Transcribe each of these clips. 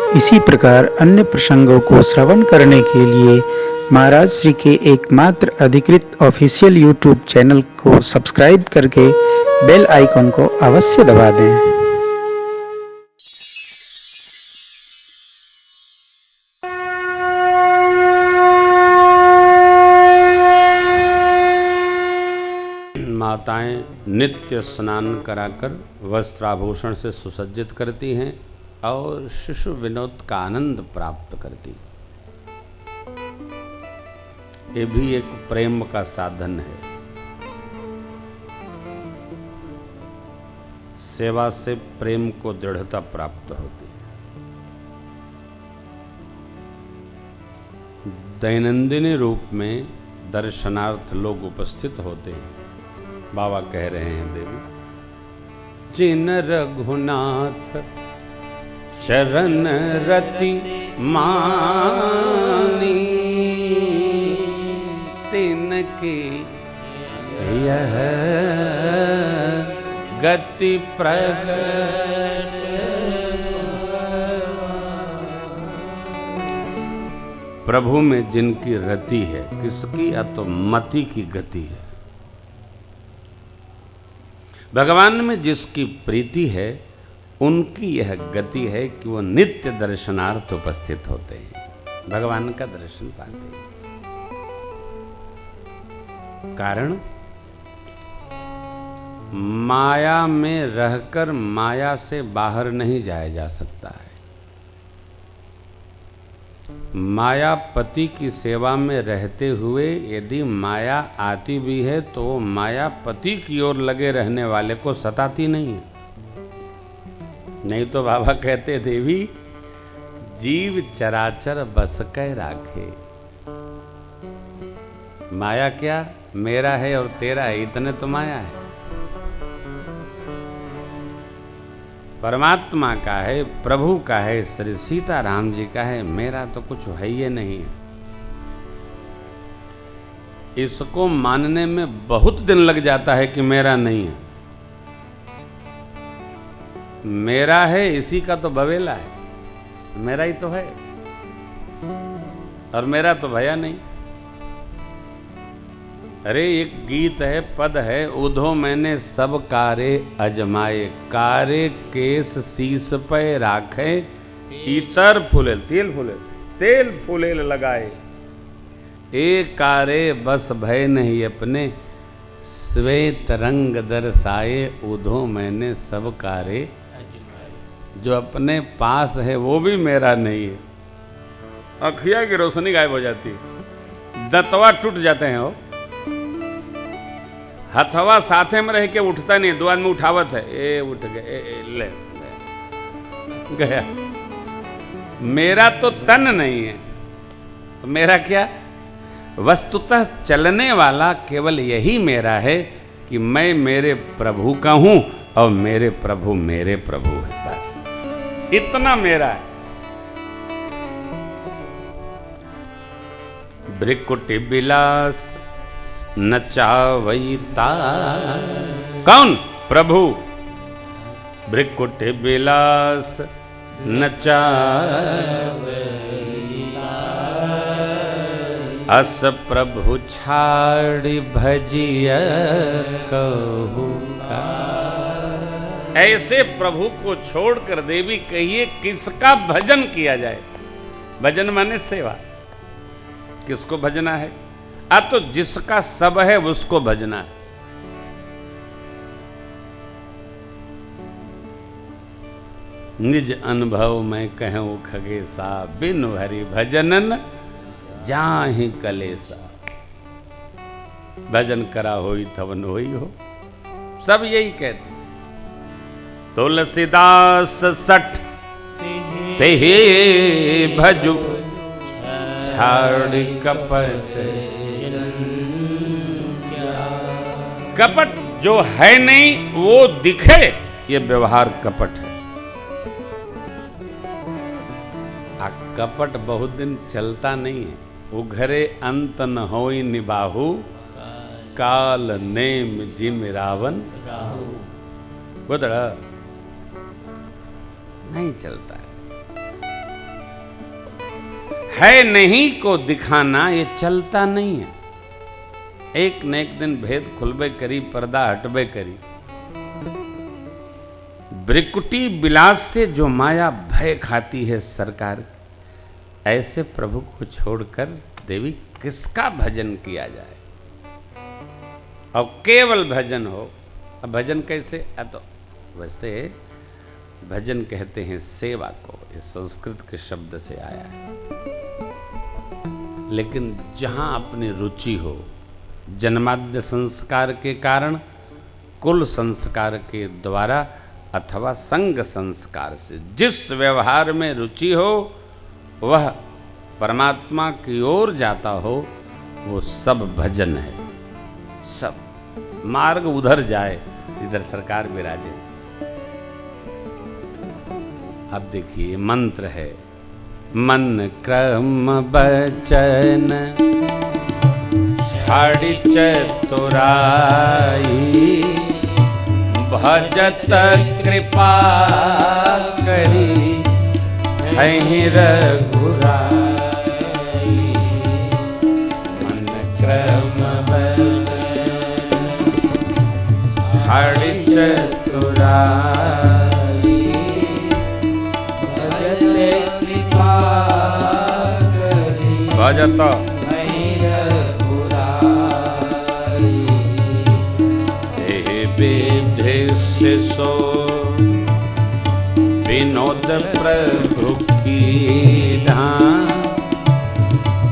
इसी प्रकार अन्य प्रसंगों को श्रवण करने के लिए महाराज श्री के एकमात्र अधिकृत ऑफिशियल यूट्यूब चैनल को सब्सक्राइब करके बेल आइकन को अवश्य दबा दें। माताएं नित्य स्नान कराकर वस्त्राभूषण से सुसज्जित करती हैं और शिशु विनोद का आनंद प्राप्त करती। ये भी एक प्रेम का साधन है। सेवा से प्रेम को दृढ़ता प्राप्त होती है। दैनंदिनी रूप में दर्शनार्थ लोग उपस्थित होते हैं। बाबा कह रहे हैं, देवी जिन रघुनाथ शरण रति मानी तिनकी यह गति प्रगट। प्रभु में जिनकी रति है, किसकी? या तो मति की गति है। भगवान में जिसकी प्रीति है उनकी यह गति है कि वो नित्य दर्शनार्थ उपस्थित होते हैं, भगवान का दर्शन पाते हैं। कारण माया में रहकर माया से बाहर नहीं जाया जा सकता है। मायापति की सेवा में रहते हुए यदि माया आती भी है तो वो मायापति की ओर लगे रहने वाले को सताती नहीं है। नहीं तो बाबा कहते, देवी जीव चराचर बस कै राखे। माया क्या? मेरा है और तेरा है, इतने तो माया है। परमात्मा का है, प्रभु का है, श्री सीताराम जी का है, मेरा तो कुछ है ही नहीं है। इसको मानने में बहुत दिन लग जाता है कि मेरा नहीं है। मेरा है इसी का तो बवेला है, मेरा ही तो है और मेरा तो भया नहीं। अरे एक गीत है, पद है, उधो मैंने सब कारे अजमाए, कारे केस शीस पे राखे, इतर फूले तेल फूले लगाए, ए कारे बस भय नहीं अपने, श्वेत रंग दर्शाए, उधो मैंने सब कारे। जो अपने पास है वो भी मेरा नहीं है। अखिया की रोशनी गायब हो जाती है, दतवा टूट जाते हैं, वो हथवा साथे में रह के उठता नहीं। दो आदमी उठावत है, ए उठ गए, ले गया। मेरा तो तन नहीं है, तो मेरा क्या? वस्तुतः चलने वाला केवल यही मेरा है कि मैं मेरे प्रभु का हूं और मेरे प्रभु है। बस इतना मेरा है। भृकुटि विलास नचावैता, कौन? प्रभु। भृकुटि विलास नचावैता, अस प्रभु छाड़ी भजिया कहूँ। ऐसे प्रभु को छोड़कर देवी कहिए किसका भजन किया जाए? भजन माने सेवा। किसको भजना है? तो जिसका सब है उसको भजना है। निज अनुभव में कहूं खगेसा, बिन हरि भजनन जाहि कलेसा। भजन करा होई थवन होई हो, सब यही कहते। तुलसीदास सठ तेहे भजु, छाड़ कपट। कपट जो है नहीं वो दिखे, ये व्यवहार कपट है। कपट बहुत दिन चलता नहीं है। उघरे अंत न होई निबाहु, काल नेम जिम रावण गोदड़ा नहीं चलता है। है नहीं को दिखाना ये चलता नहीं है। एक न एक दिन भेद खुलबे करी, पर्दा हटबे करी। ब्रिकुटी बिलास से जो माया भय खाती है सरकार, ऐसे प्रभु को छोड़कर देवी किसका भजन किया जाए। और केवल भजन हो। अब भजन कैसे? तो वैसे भजन कहते हैं सेवा को, ये संस्कृत के शब्द से आया है। लेकिन जहां अपनी रुचि हो, जन्माद्य संस्कार के कारण, कुल संस्कार के द्वारा अथवा संग संस्कार से जिस व्यवहार में रुचि हो वह परमात्मा की ओर जाता हो, वो सब भजन है। सब मार्ग उधर जाए जिधर सरकार विराजे। अब देखिए मंत्र है, मन क्रम बचन छाड़ी चतुराई, भजत कृपा करी है रघुराई। मन क्रम बचन छाड़ी चतुराई, भजत कृपा करी भजत सो विनोद प्रभु की धाम,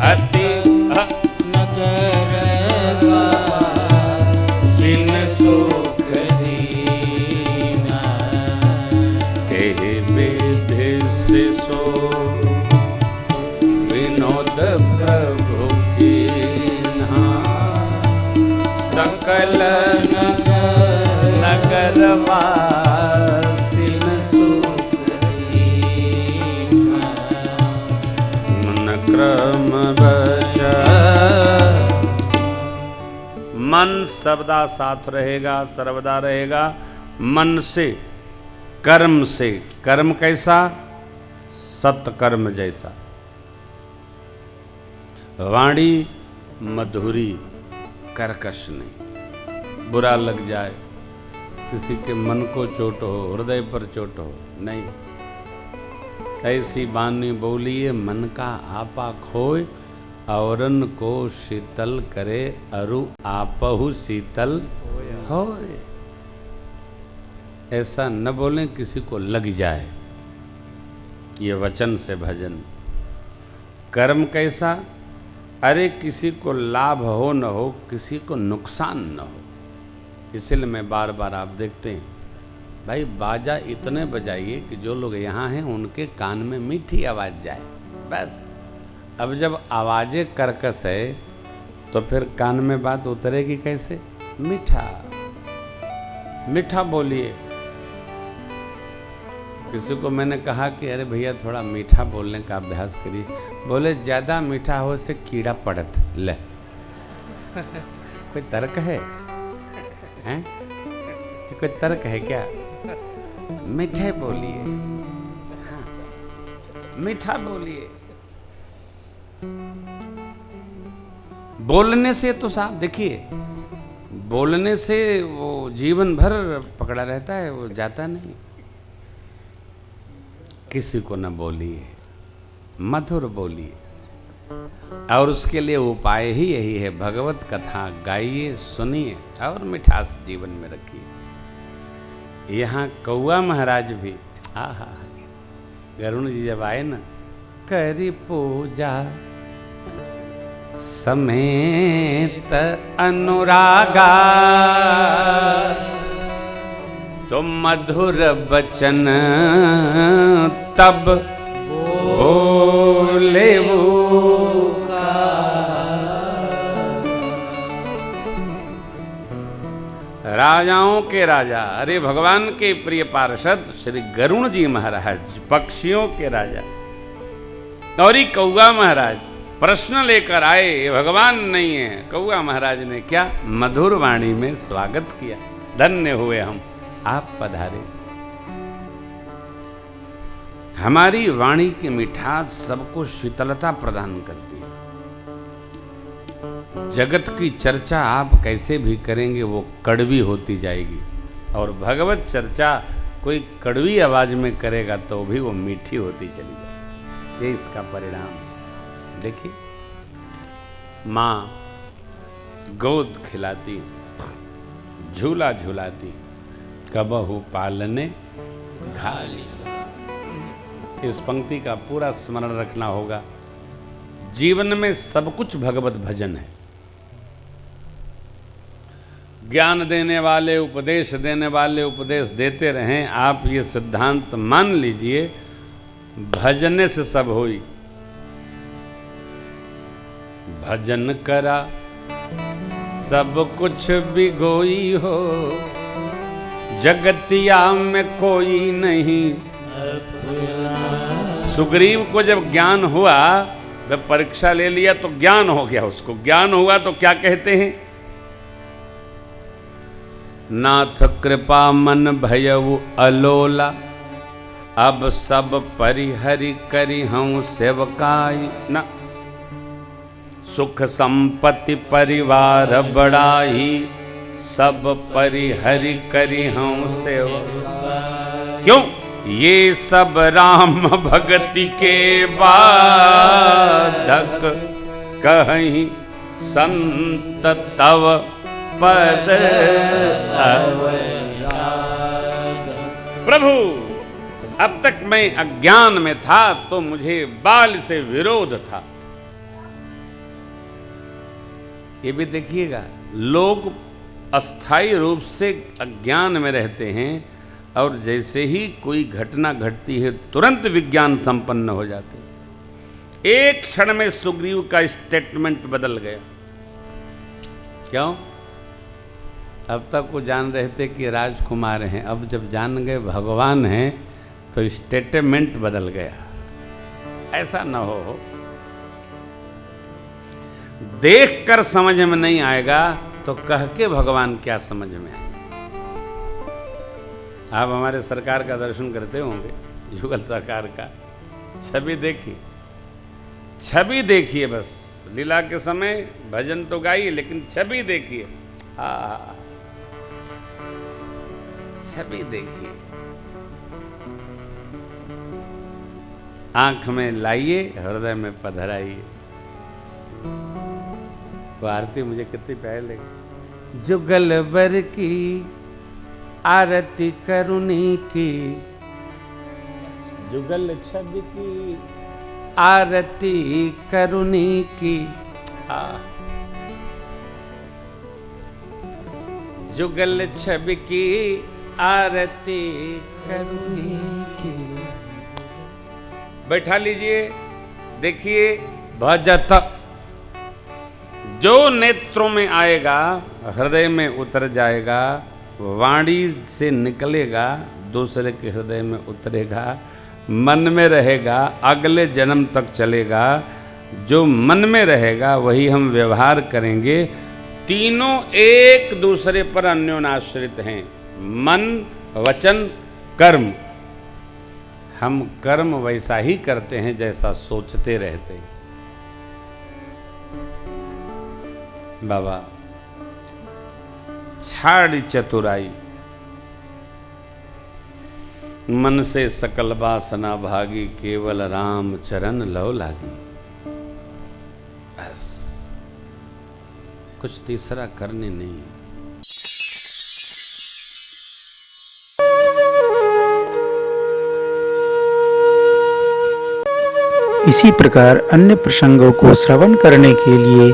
अति नगर सिन सुख दीना। विधि सो विनोद प्रभु की धाम, सकल नगर वासिन सुख दीना। मन क्रम बचा, मन सर्वदा साथ रहेगा, सर्वदा रहेगा। मन से, कर्म से। कर्म कैसा? सत्कर्म जैसा। वाणी मधुरी, कर्कश नहीं। बुरा लग जाए, किसी के मन को चोट हो, हृदय पर चोट हो, नहीं। ऐसी बानी बोलिए मन का आपा खोए, औरन को शीतल करे अरु आपहु शीतल होए। ऐसा न बोलें किसी को लग जाए। ये वचन से भजन। कर्म कैसा? अरे किसी को लाभ हो न हो, किसी को नुकसान न हो। इसलिए मैं बार बार, आप देखते हैं भाई, बाजा इतने बजाइए कि जो लोग यहाँ हैं उनके कान में मीठी आवाज़ जाए, बस। अब जब आवाज़ें कर्कश है तो फिर कान में बात उतरेगी कैसे? मीठा मीठा बोलिए। किसी को मैंने कहा कि अरे भैया थोड़ा मीठा बोलने का अभ्यास करिए। बोले ज़्यादा मीठा हो से कीड़ा पड़त। ले कोई तर्क है? हैं? कोई तर्क है क्या? मीठे बोलिए, हाँ, मीठा बोलिए। बोलने से तो साफ देखिए, बोलने से वो जीवन भर पकड़ा रहता है, वो जाता नहीं। किसी को न बोलिए, मधुर बोलिए। और उसके लिए उपाय ही यही है, भगवत कथा गाइए, सुनिए और मिठास जीवन में रखिए। यहाँ कौआ महाराज भी, आहा, गरुण जी जब आए ना, करी पूजा समेत अनुरागा, तो मधुर बचन तब बोले वो का। राजाओं के राजा, अरे भगवान के प्रिय पार्षद श्री गरुण जी महाराज, पक्षियों के राजा, और ही कौआ महाराज प्रश्न लेकर आए। ये भगवान नहीं है। कौआ महाराज ने क्या मधुर वाणी में स्वागत किया। धन्य हुए हम, आप पधारे। हमारी वाणी की मिठास सबको शीतलता प्रदान करती है। जगत की चर्चा आप कैसे भी करेंगे वो कड़वी होती जाएगी, और भगवत चर्चा कोई कड़वी आवाज में करेगा तो भी वो मीठी होती चली जाएगी। ये इसका परिणाम है। देखिए, माँ गोद खिलाती, झूला झुलाती, कबहू पालने घाली। इस पंक्ति का पूरा स्मरण रखना होगा। जीवन में सब कुछ भगवत भजन है। ज्ञान देने वाले, उपदेश देने वाले उपदेश देते रहें। आप ये सिद्धांत मान लीजिए, भजने से सब होई। भजन करा सब कुछ बिगोई हो, जगतिया में कोई नहीं। सुग्रीव को जब ज्ञान हुआ, जब परीक्षा ले लिया तो ज्ञान हो गया उसको। ज्ञान हुआ तो क्या कहते हैं? नाथ कृपा मन भयउ अलोला, अब सब परिहरि करी हूँ सेवकाई। ना सुख संपत्ति परिवार बढ़ाई, सब परिहरि करी हूँ सेवकाई। क्यों? ये सब राम भगति के बाधक, कहीं संत तव पद प्रभु। अब तक मैं अज्ञान में था तो मुझे बाल से विरोध था। ये भी देखिएगा, लोग अस्थायी रूप से अज्ञान में रहते हैं और जैसे ही कोई घटना घटती है तुरंत विज्ञान संपन्न हो जाते हैं। एक क्षण में सुग्रीव का स्टेटमेंट बदल गया। क्यों? अब तक वो जान रहे थे कि राजकुमार हैं, अब जब जान गए भगवान हैं तो स्टेटमेंट बदल गया। ऐसा न हो। देख कर समझ में नहीं आएगा तो कह के भगवान क्या समझ में आएगा। आप हमारे सरकार का दर्शन करते होंगे, युगल सरकार का। छवि देखिए, छवि देखिए। बस लीला के समय भजन तो गाइए, लेकिन छवि देखिए। हाँ, छवि देखिए। आंख में लाइए, हृदय में पधराइए। वो आरती मुझे कितनी प्यारी लगी। जुगल बर की आरती करुणी की, जुगल छवि की आरती करुणी की। जुगल छवि की आरती करुणी की। बैठा लीजिए, देखिए। भजत जो नेत्रों में आएगा, हृदय में उतर जाएगा, वाणी से निकलेगा, दूसरे के हृदय में उतरेगा, मन में रहेगा, अगले जन्म तक चलेगा। जो मन में रहेगा वही हम व्यवहार करेंगे। तीनों एक दूसरे पर अन्योन्याश्रित हैं, मन, वचन, कर्म। हम कर्म वैसा ही करते हैं जैसा सोचते रहते हैं। बाबा, छाड़ चतुराई, मन से सकल वासना भागी, केवल राम चरण लौ लागी। बस, कुछ तीसरा करने नहीं। इसी प्रकार अन्य प्रसंगों को श्रवण करने के लिए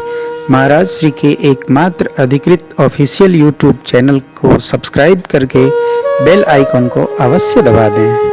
महाराज श्री के एकमात्र अधिकृत ऑफिशियल यूट्यूब चैनल को सब्सक्राइब करके बेल आइकन को अवश्य दबा दें।